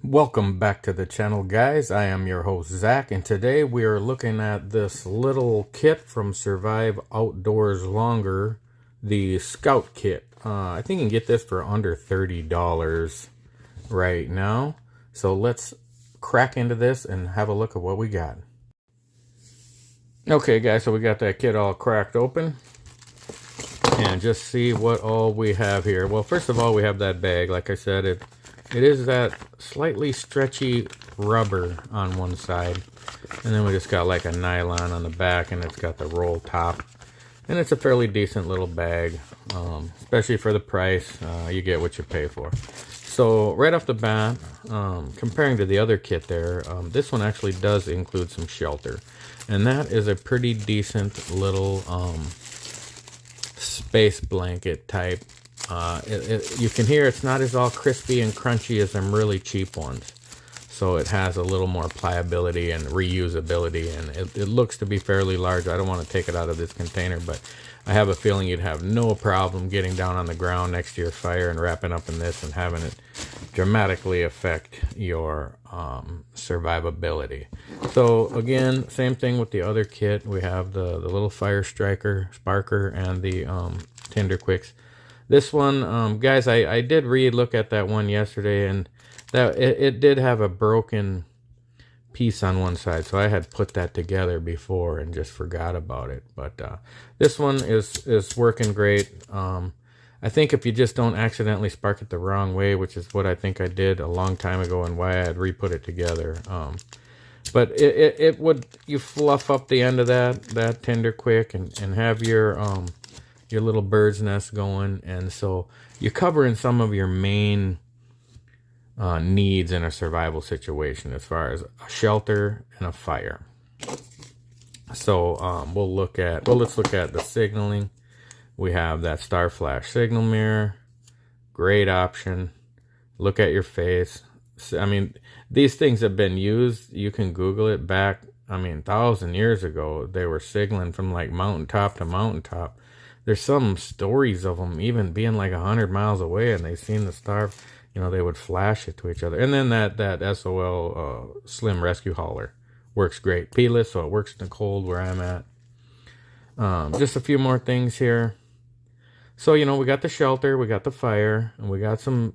Welcome back to the channel, guys. I am your host Zach, and today we are looking at this little kit from Survive Outdoors Longer, the Scout Kit. I think you can get this for under $30 right now. So let's crack into this and have a look at what we got. Okay, guys, so we got that kit all cracked open. And just see what all we have here. Well, first of all, we have that bag. Like I said, it is that slightly stretchy rubber on one side. And then we just got like a nylon on the back, and it's got the roll top. And it's a fairly decent little bag, especially for the price. You get what you pay for. So right off the bat, comparing to the other kit there, this one actually does include some shelter. And that is a pretty decent little space blanket type. You can hear it's not as all crispy and crunchy as them really cheap ones. So it has a little more pliability and reusability, and it looks to be fairly large. I don't want to take it out of this container, but I have a feeling you'd have no problem getting down on the ground next to your fire and wrapping up in this and having it dramatically affect your survivability. So again, same thing with the other kit. We have the little fire sparker and the tinder quicks. This one, guys, I did look at that one yesterday, and that it did have a broken piece on one side, so I had put that together before and just forgot about it. But this one is working great. I think if you just don't accidentally spark it the wrong way, which is what I think I did a long time ago and why I had re-put it together, but it would, you fluff up the end of that tinder quick and have your little bird's nest going, and so you're covering some of your main needs in a survival situation as far as a shelter and a fire. So let's look at the signaling. We have that star flash signal mirror, great option. Look at your face. I mean, these things have been used. You can Google it back, 1,000 years ago. They were signaling from like mountaintop to mountaintop. There's some stories of them even being like 100 miles away, and they seen the star. They would flash it to each other. And then that S.O.L slim rescue hauler works great. P-less, so it works in the cold where I'm at. Just a few more things here. So, we got the shelter, we got the fire, and we got some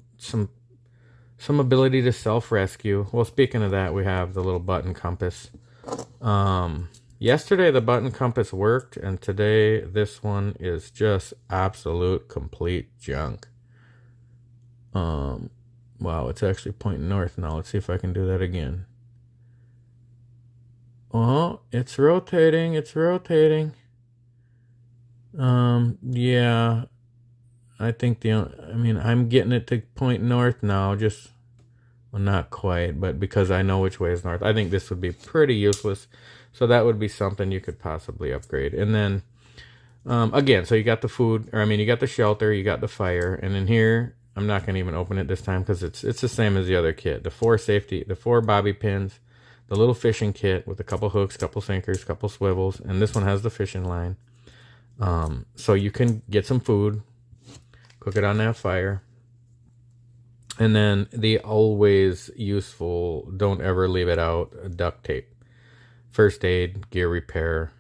ability to self-rescue. Well, speaking of that, we have the little button compass. Yesterday the button compass worked, and today this one is just absolute complete junk. Wow, it's actually pointing north now. Let's see if I can do that again. Oh, it's rotating. Yeah, I think I'm getting it to point north now, well, not quite, but because I know which way is north. I think this would be pretty useless. So that would be something you could possibly upgrade. And then, again, so you got the food, you got the shelter, you got the fire, and in here, I'm not going to even open it this time because it's the same as the other kit. The 4 bobby pins, the little fishing kit with a couple hooks, couple sinkers, couple swivels, and this one has the fishing line. So you can get some food, cook it on that fire. And then the always useful, don't ever leave it out, duct tape. First aid, gear repair,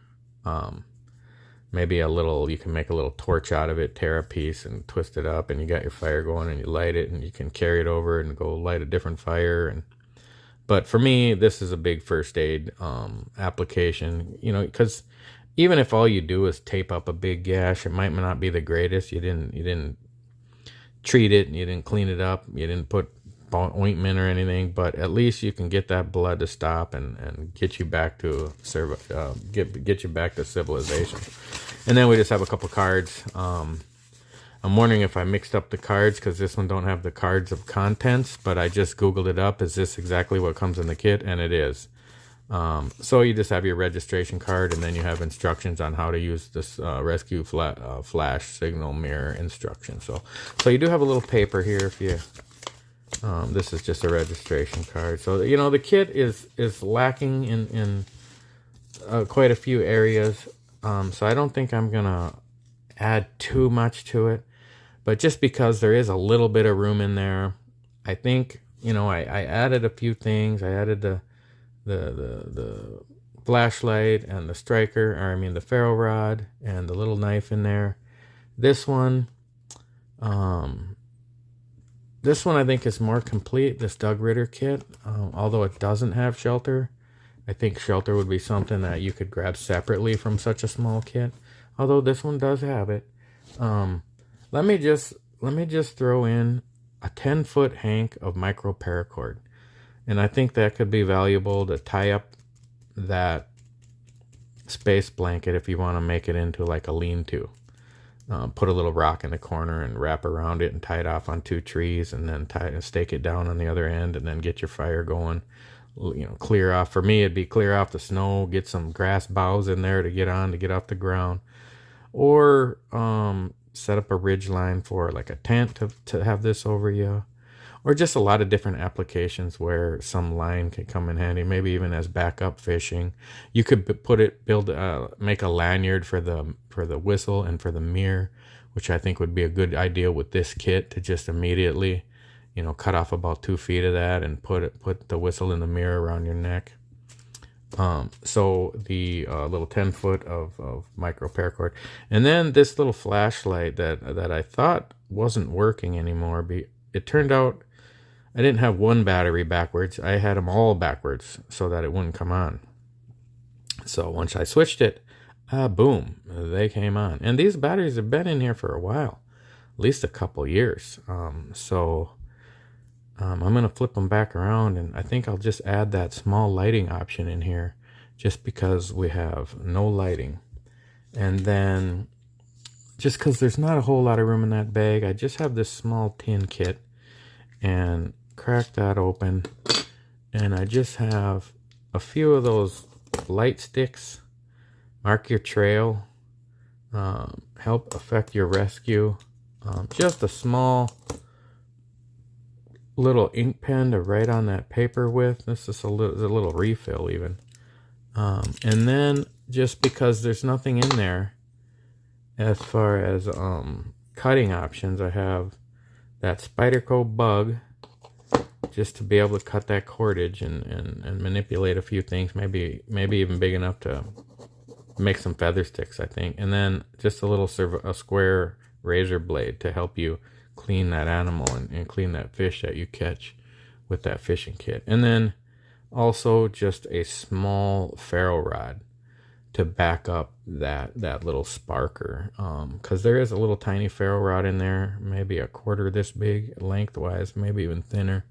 maybe you can make a little torch out of it, tear a piece and twist it up, and you got your fire going, and you light it, and you can carry it over and go light a different fire. But for me, this is a big first aid application, because even if all you do is tape up a big gash, it might not be the greatest. You didn't treat it, and you didn't clean it up, you didn't put ointment or anything, but at least you can get that blood to stop and get you back to get you back to civilization. And then we just have a couple cards. I'm wondering if I mixed up the cards because this one don't have the cards of contents, but I just Googled it up. Is this exactly what comes in the kit? And it is. So you just have your registration card, and then you have instructions on how to use this rescue flash signal mirror instruction. So you do have a little paper here if you. This is just a registration card. So the kit is lacking in quite a few areas. So I don't think I'm gonna add too much to it, but just because there is a little bit of room in there, I think you know, I added a few things. I added the flashlight and the striker, or I mean the ferro rod and the little knife in there. This one, this one I think is more complete, this Doug Ritter kit, although it doesn't have shelter. I think shelter would be something that you could grab separately from such a small kit, although this one does have it. Let me just throw in a 10-foot hank of micro paracord, and I think that could be valuable to tie up that space blanket if you want to make it into like a lean-to. Put a little rock in the corner and wrap around it and tie it off on 2 trees, and then stake it down on the other end, and then get your fire going. You know, clear off, for me it'd be clear off the snow, get some grass boughs in there to get off the ground, or set up a ridge line for like a tent to have this over you, or just a lot of different applications where some line could come in handy, maybe even as backup fishing. You could make a lanyard for the whistle and for the mirror, which I think would be a good idea with this kit, to just immediately, you know, cut off about 2 feet of that and put the whistle in the mirror around your neck. So the little 10-foot of micro paracord, and then this little flashlight that I thought wasn't working anymore. It turned out I didn't have one battery backwards. I had them all backwards so that it wouldn't come on. So once I switched it, boom, they came on. And these batteries have been in here for a while, at least a couple years. I'm going to flip them back around, and I think I'll just add that small lighting option in here just because we have no lighting. And then just because there's not a whole lot of room in that bag, I just have this small tin kit, and crack that open, and I just have a few of those light sticks. Mark your trail, help affect your rescue, just a small little ink pen to write on that paper with. This is a little refill even. And then just because there's nothing in there as far as cutting options, I have that Spyderco bug just to be able to cut that cordage and manipulate a few things, maybe even big enough to make some feather sticks, I think. And then just a square razor blade to help you clean that animal and clean that fish that you catch with that fishing kit. And then also just a small ferro rod to back up that little sparker, because there is a little tiny ferro rod in there, maybe a quarter this big lengthwise, maybe even thinner.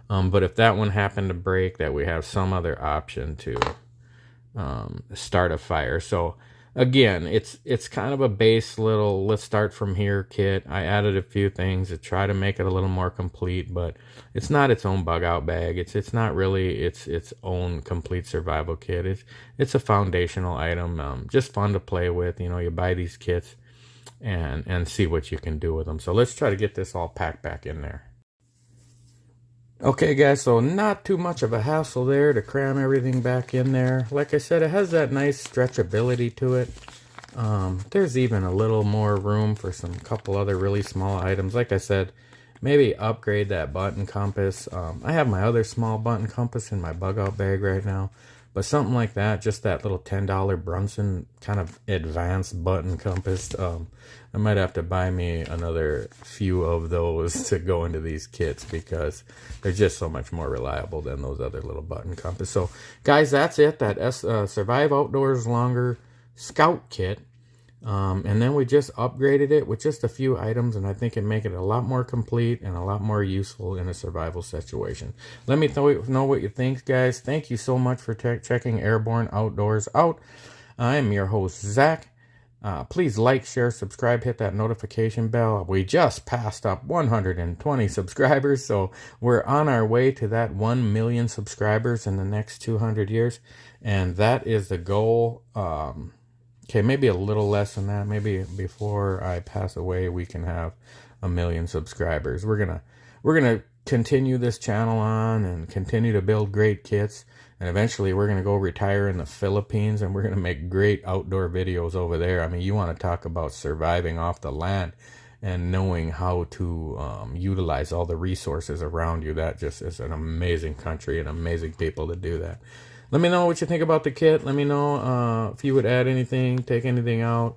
But if that one happened to break, that we have some other option to start a fire. So again, it's kind of a base little let's start from here kit. I added a few things to try to make it a little more complete, but it's not its own bug out bag. It's not really its own complete survival kit. It's a foundational item, just fun to play with. You know, you buy these kits and see what you can do with them. So let's try to get this all packed back in there. Okay guys, so not too much of a hassle there to cram everything back in there. Like I said, it has that nice stretchability to it. There's even a little more room for some couple other really small items. Like I said, maybe upgrade that button compass. I have my other small button compass in my bug out bag right now. But something like that, just that little $10 Brunson kind of advanced button compass. I might have to buy me another few of those to go into these kits because they're just so much more reliable than those other little button compass. So, guys, that's it. That Survive Outdoors Longer Scout Kit. And then we just upgraded it with just a few items, and I think it make it a lot more complete and a lot more useful in a survival situation. Let me know what you think, guys. Thank you so much for checking Airborne Outdoors out. I am your host, Zach. Please like, share, subscribe, hit that notification bell. We just passed up 120 subscribers, so we're on our way to that 1 million subscribers in the next 200 years, and that is the goal. Okay, maybe a little less than that. Maybe before I pass away, we can have 1 million subscribers. We're gonna continue this channel on and continue to build great kits. And eventually, we're gonna go retire in the Philippines, and we're gonna make great outdoor videos over there. I mean, you want to talk about surviving off the land? and knowing how to utilize all the resources around you. That just is an amazing country and amazing people to do that. Let me know what you think about the kit. Let me know if you would add anything, take anything out.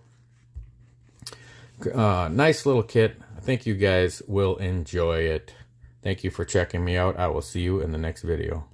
Nice little kit. I think you guys will enjoy it. Thank you for checking me out. I will see you in the next video.